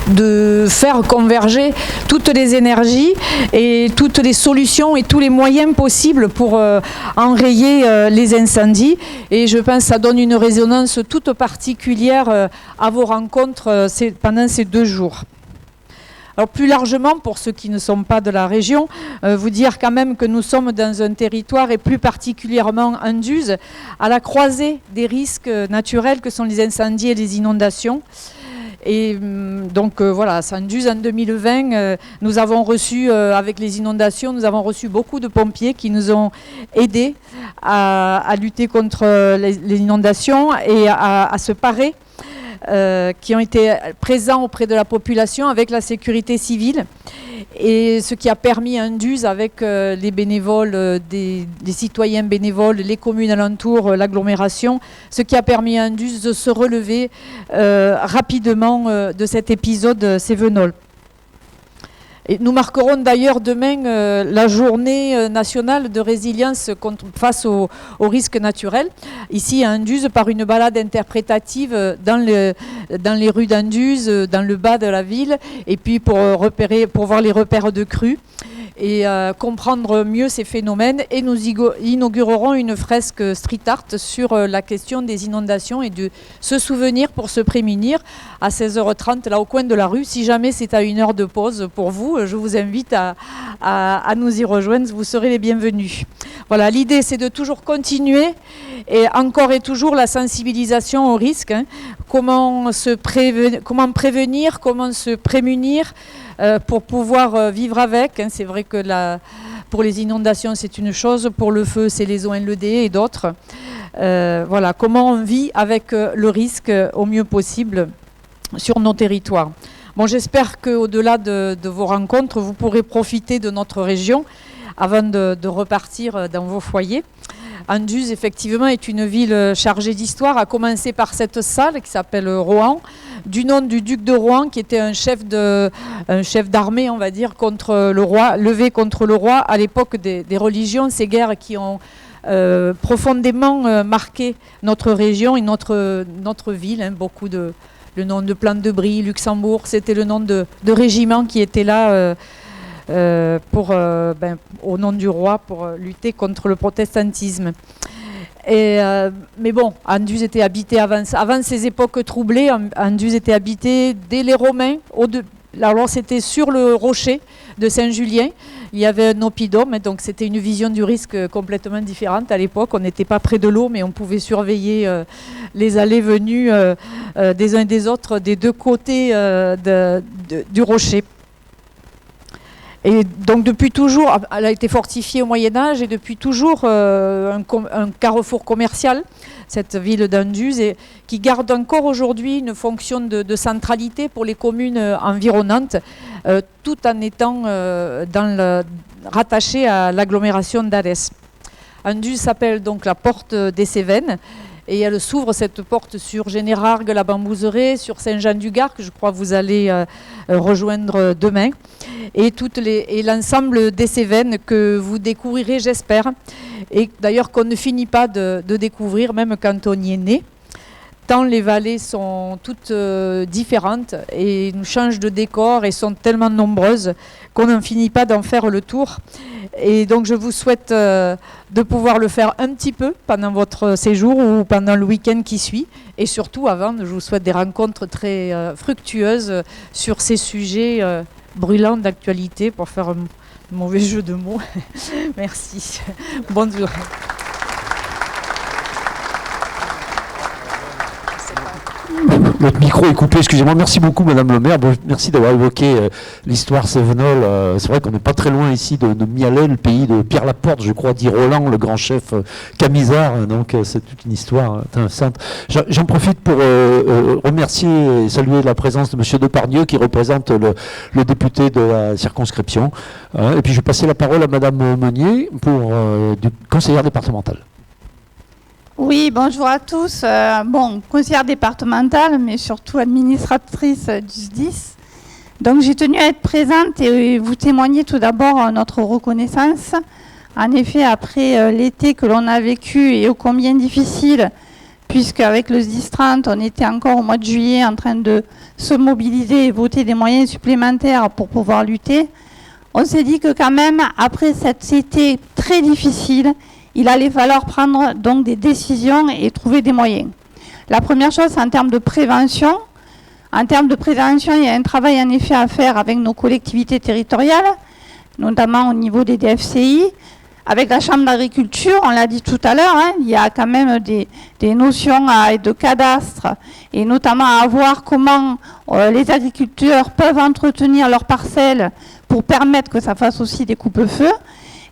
de faire converger toutes les énergies et toutes les solutions et tous les moyens possibles pour enrayer les incendies. Et je pense que ça donne une résonance toute particulière à vos rencontres pendant ces 2 jours. Alors plus largement, pour ceux qui ne sont pas de la région, vous dire quand même que nous sommes dans un territoire, et plus particulièrement Anduze, à la croisée des risques naturels que sont les incendies et les inondations. Et donc voilà, Anduze en 2020, nous avons reçu, avec les inondations, nous avons reçu beaucoup de pompiers qui nous ont aidés à lutter contre les inondations et à se parer. Qui ont été présents auprès de la population avec la sécurité civile, et ce qui a permis à Anduze, avec les bénévoles, des citoyens bénévoles, les communes alentours, l'agglomération, ce qui a permis à Anduze de se relever rapidement de cet épisode cévenol. Et nous marquerons d'ailleurs demain la journée nationale de résilience face aux risques naturels. Ici à Anduze, par une balade interprétative dans les rues d'Anduze, dans le bas de la ville, et puis pour voir les repères de crues et comprendre mieux ces phénomènes. Et nous inaugurerons une fresque street art sur la question des inondations et de se souvenir pour se prémunir à 16h30 là au coin de la rue. Si jamais c'est à 1 heure de pause pour vous, je vous invite à nous y rejoindre, vous serez les bienvenus. Voilà, l'idée c'est de toujours continuer et encore et toujours la sensibilisation au risque, hein. Comment prévenir, comment se prémunir pour pouvoir vivre avec, hein. C'est vrai que pour les inondations c'est une chose, pour le feu c'est les ONLD et d'autres. Voilà, comment on vit avec le risque au mieux possible sur nos territoires. Bon, j'espère qu'au-delà de vos rencontres, vous pourrez profiter de notre région avant de repartir dans vos foyers. Anduze, effectivement, est une ville chargée d'histoire, à commencer par cette salle qui s'appelle Rohan, du nom du duc de Rohan, qui était un chef d'armée, on va dire, contre le roi, levé contre le roi à l'époque des religions, ces guerres qui ont profondément marqué notre région et notre ville, hein, beaucoup de... Le nom de Plante de Brie, Luxembourg, c'était le nom de régiments qui étaient là au nom du roi pour lutter contre le protestantisme. Mais bon, Anduze était habité avant ces époques troublées. Anduze était habité dès les Romains. Alors c'était sur le rocher de Saint-Julien. Il y avait un oppidum, donc c'était une vision du risque complètement différente à l'époque. On n'était pas près de l'eau, mais on pouvait surveiller les allées venues des uns et des autres, des 2 côtés du rocher. Et donc depuis toujours, elle a été fortifiée au Moyen-Âge, et depuis toujours un carrefour commercial, cette ville d'Anduze, qui garde encore aujourd'hui une fonction de centralité pour les communes environnantes, tout en étant rattachée à l'agglomération d'Arès. Anduze s'appelle donc la porte des Cévennes, et elle s'ouvre, cette porte, sur Générargues, la Bambouseraie, sur Saint-Jean-du-Gard, que je crois que vous allez rejoindre demain, et l'ensemble des Cévennes que vous découvrirez, j'espère, et d'ailleurs qu'on ne finit pas de découvrir, même quand on y est né, tant les vallées sont toutes différentes et nous changent de décor et sont tellement nombreuses qu'on n'en finit pas d'en faire le tour. Et donc je vous souhaite de pouvoir le faire un petit peu pendant votre séjour ou pendant le week-end qui suit. Et surtout avant, je vous souhaite des rencontres très fructueuses sur ces sujets brûlants d'actualité, pour faire un mauvais jeu de mots. Merci. Bonne journée. Notre micro est coupé, excusez-moi. Merci beaucoup, Madame le maire. Bon, merci d'avoir évoqué l'histoire cévenole. C'est vrai qu'on n'est pas très loin ici de Mialet, le pays de Pierre Laporte, je crois, dit Roland, le grand chef camisard. Donc, c'est toute une histoire intéressante. J'en profite pour remercier et saluer la présence de Monsieur Depardieu, qui représente le député de la circonscription. Et puis, je vais passer la parole à Madame Meunier, du conseillère départementale. Oui, bonjour à tous. Conseillère départementale, mais surtout administratrice du SDIS. Donc j'ai tenu à être présente et vous témoigner tout d'abord notre reconnaissance. En effet, après l'été que l'on a vécu et ô combien difficile, puisqu'avec le SDIS 30, on était encore au mois de juillet en train de se mobiliser et voter des moyens supplémentaires pour pouvoir lutter. On s'est dit que quand même, après cet été très difficile, il allait falloir prendre donc des décisions et trouver des moyens. La première chose, c'est en termes de prévention. En termes de prévention, il y a un travail en effet à faire avec nos collectivités territoriales, notamment au niveau des DFCI. Avec la Chambre d'agriculture, on l'a dit tout à l'heure, hein, il y a quand même des notions de cadastre et notamment à voir comment les agriculteurs peuvent entretenir leurs parcelles pour permettre que ça fasse aussi des coupe-feux.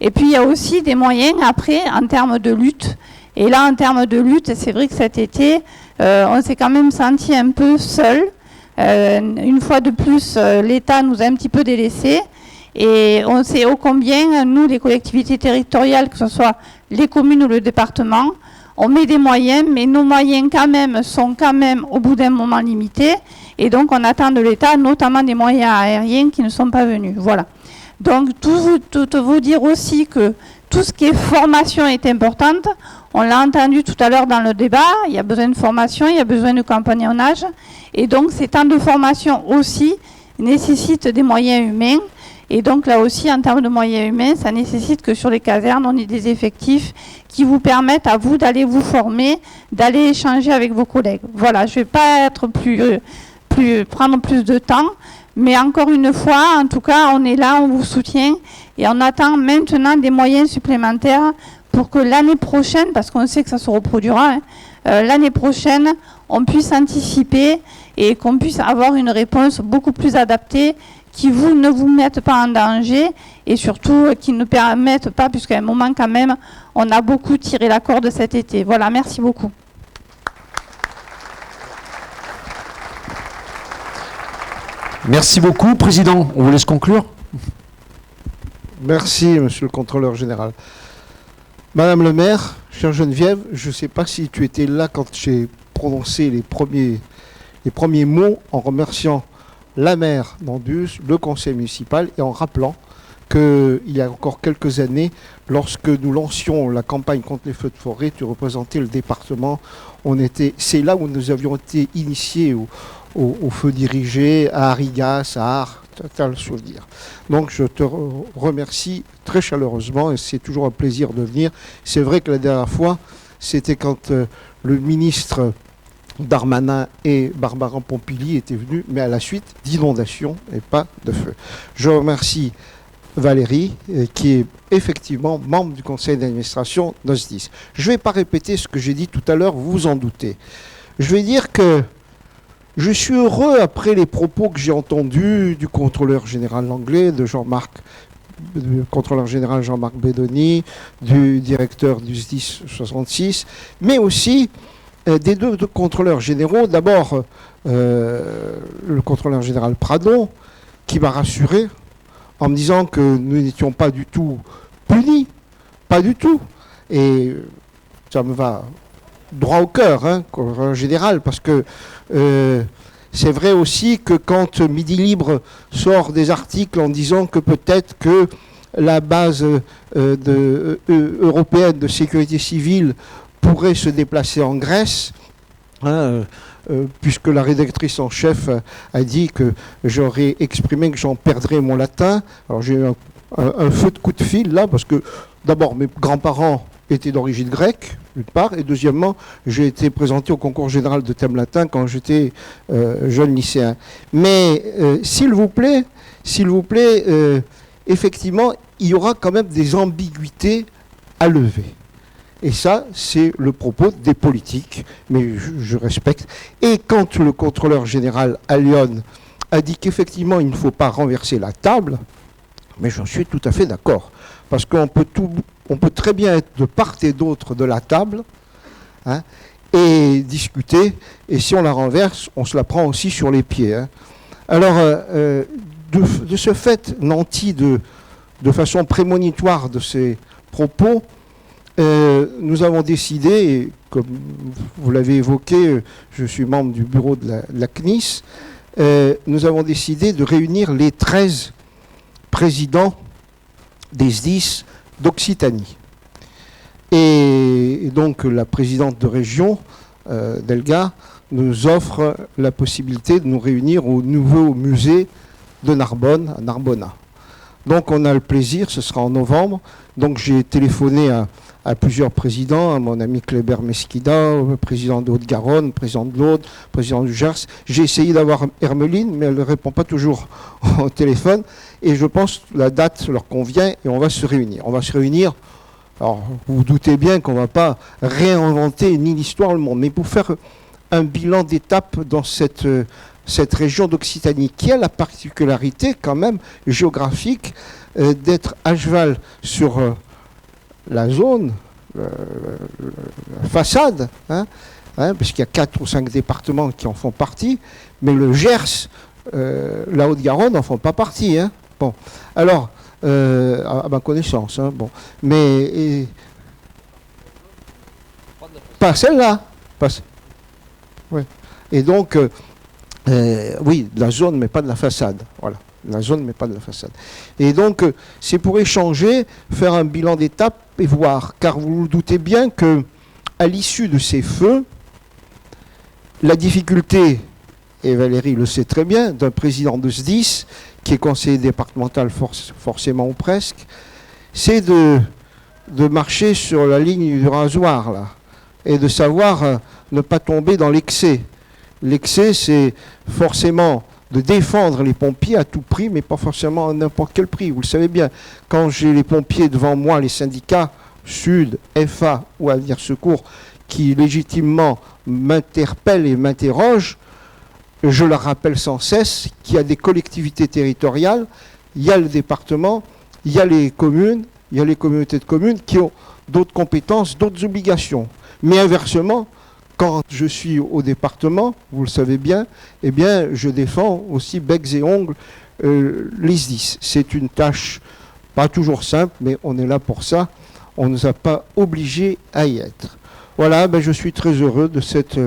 Et puis il y a aussi des moyens après en termes de lutte. Et là, en termes de lutte, c'est vrai que cet été, on s'est quand même senti un peu seul. Une fois de plus, l'État nous a un petit peu délaissés. Et on sait ô combien, nous, les collectivités territoriales, que ce soit les communes ou le département, on met des moyens, mais nos moyens quand même sont quand même au bout d'un moment limités. Et donc on attend de l'État, notamment des moyens aériens qui ne sont pas venus. Voilà. Donc tout vous dire aussi que tout ce qui est formation est importante. On l'a entendu tout à l'heure dans le débat, il y a besoin de formation, il y a besoin de compagnonnage. Et donc ces temps de formation aussi nécessitent des moyens humains. Et donc là aussi, en termes de moyens humains, ça nécessite que sur les casernes, on ait des effectifs qui vous permettent à vous d'aller vous former, d'aller échanger avec vos collègues. Voilà, je ne vais pas être prendre plus de temps, mais encore une fois, en tout cas, on est là, on vous soutient et on attend maintenant des moyens supplémentaires pour que l'année prochaine, parce qu'on sait que ça se reproduira, hein, l'année prochaine, on puisse anticiper et qu'on puisse avoir une réponse beaucoup plus adaptée qui ne vous mettent pas en danger et surtout qui ne permettent pas, puisqu'à un moment quand même, on a beaucoup tiré la corde cet été. Voilà, merci beaucoup. Merci beaucoup. Président, on vous laisse conclure. Merci, monsieur le contrôleur général. Madame le maire, chère Geneviève, je ne sais pas si tu étais là quand j'ai prononcé les premiers mots en remerciant la maire d'Anduze, le conseil municipal, et en rappelant qu'il y a encore quelques années, lorsque nous lancions la campagne contre les feux de forêt, tu représentais le département, c'est là où nous avions été initiés au feu dirigé, à Arigas, à Ars, tu as le souvenir. Donc je te remercie très chaleureusement et c'est toujours un plaisir de venir. C'est vrai que la dernière fois, c'était quand le ministre Darmanin et Barbara Pompili étaient venus, mais à la suite d'inondations et pas de feu. Je remercie Valérie, qui est effectivement membre du conseil d'administration d'OSDIS. Je ne vais pas répéter ce que j'ai dit tout à l'heure, vous vous en doutez. Je vais dire que je suis heureux, après les propos que j'ai entendus du contrôleur général Langlais, du contrôleur général Jean-Marc Bédoni, du directeur du SDIS 66, mais aussi des deux contrôleurs généraux. D'abord, le contrôleur général Pradon, qui m'a rassuré en me disant que nous n'étions pas du tout punis, pas du tout. Et ça me va droit au cœur, hein, en général, parce que c'est vrai aussi que quand Midi Libre sort des articles en disant que peut-être que la base européenne de sécurité civile pourrait se déplacer en Grèce, hein, puisque la rédactrice en chef a dit que j'aurais exprimé que j'en perdrais mon latin. Alors j'ai eu un feu de coup de fil là, parce que d'abord mes grands-parents étaient d'origine grecque, d'une part, et deuxièmement, j'ai été présenté au concours général de thème latin quand j'étais jeune lycéen. Mais s'il vous plaît, effectivement, il y aura quand même des ambiguïtés à lever. Et ça, c'est le propos des politiques, mais je respecte. Et quand le contrôleur général à Lyon a dit qu'effectivement, il ne faut pas renverser la table, mais j'en suis tout à fait d'accord. Parce qu'on peut très bien être de part et d'autre de la table, hein, et discuter, et si on la renverse, on se la prend aussi sur les pieds. Hein. Alors, de ce fait nanti de façon prémonitoire de ces propos, nous avons décidé, et comme vous l'avez évoqué, je suis membre du bureau de la CNIS, nous avons décidé de réunir les 13 présidents des SDIS d'Occitanie. Et donc la présidente de région d'Elga, nous offre la possibilité de nous réunir au nouveau musée de Narbonne, à Narbona. Donc on a le plaisir, ce sera en novembre. Donc j'ai téléphoné à plusieurs présidents, à mon ami Kléber Mesquida, au président de Haute-Garonne, président de l'Aude, président du Gers. J'ai essayé d'avoir Hermeline, mais elle ne répond pas toujours au téléphone. Et je pense que la date leur convient et on va se réunir. On va se réunir, alors vous vous doutez bien qu'on ne va pas réinventer ni l'histoire, le monde, mais pour faire un bilan d'étape dans cette région d'Occitanie qui a la particularité quand même géographique d'être à cheval sur la zone, la façade, parce qu'il y a 4 ou 5 départements qui en font partie, mais le Gers, la Haute-Garonne n'en font pas partie. Bon, alors, à ma connaissance, bon, mais pas celle-là. Ouais. Et donc, oui, de la zone, mais pas de la façade. Voilà, la zone, mais pas de la façade. Et donc, c'est pour échanger, faire un bilan d'étape et voir. Car vous vous doutez bien que, à l'issue de ces feux, la difficulté, et Valérie le sait très bien, d'un président de SDIS, qui est conseiller départemental forcément ou presque, c'est de marcher sur la ligne du rasoir, là, et de savoir ne pas tomber dans l'excès. L'excès, c'est forcément de défendre les pompiers à tout prix, mais pas forcément à n'importe quel prix. Vous le savez bien, quand j'ai les pompiers devant moi, les syndicats, Sud, FA ou Avenir Secours, qui légitimement m'interpellent et m'interrogent, je leur rappelle sans cesse qu'il y a des collectivités territoriales, il y a le département, il y a les communes, il y a les communautés de communes qui ont d'autres compétences, d'autres obligations. Mais inversement, quand je suis au département, vous le savez bien, eh bien, je défends aussi becs et ongles les SDIS. C'est une tâche pas toujours simple, mais on est là pour ça. On ne nous a pas obligés à y être. Voilà, je suis très heureux de cette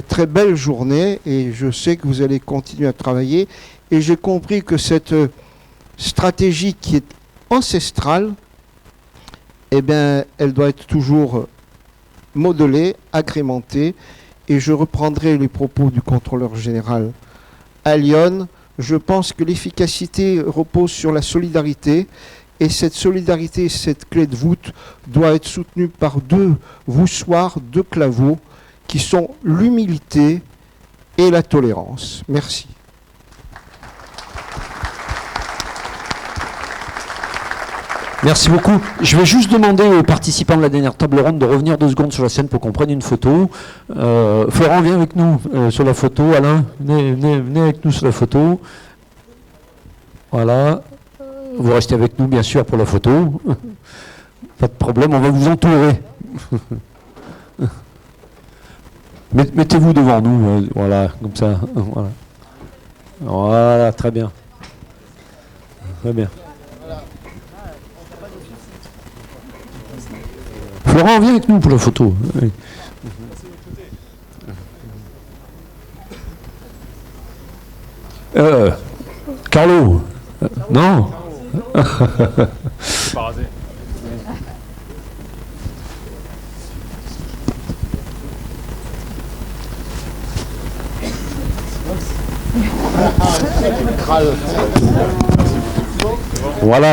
très belle journée et je sais que vous allez continuer à travailler. Et j'ai compris que cette stratégie qui est ancestrale, eh bien, elle doit être toujours modelée, agrémentée, et je reprendrai les propos du contrôleur général à Lyon. Je pense que l'efficacité repose sur la solidarité, et cette solidarité, cette clé de voûte, doit être soutenue par 2 voussoirs, 2 claveaux, qui sont l'humilité et la tolérance. Merci. Merci beaucoup. Je vais juste demander aux participants de la dernière table ronde de revenir 2 secondes sur la scène pour qu'on prenne une photo. Florent, viens avec nous sur la photo. Alain, venez avec nous sur la photo. Voilà. Vous restez avec nous, bien sûr, pour la photo. Pas de problème, on va vous entourer. Mettez-vous devant nous, voilà, comme ça. Voilà, voilà, très bien. Très bien. Florent, viens avec nous pour la photo. Oui. Carlo, non. Voilà.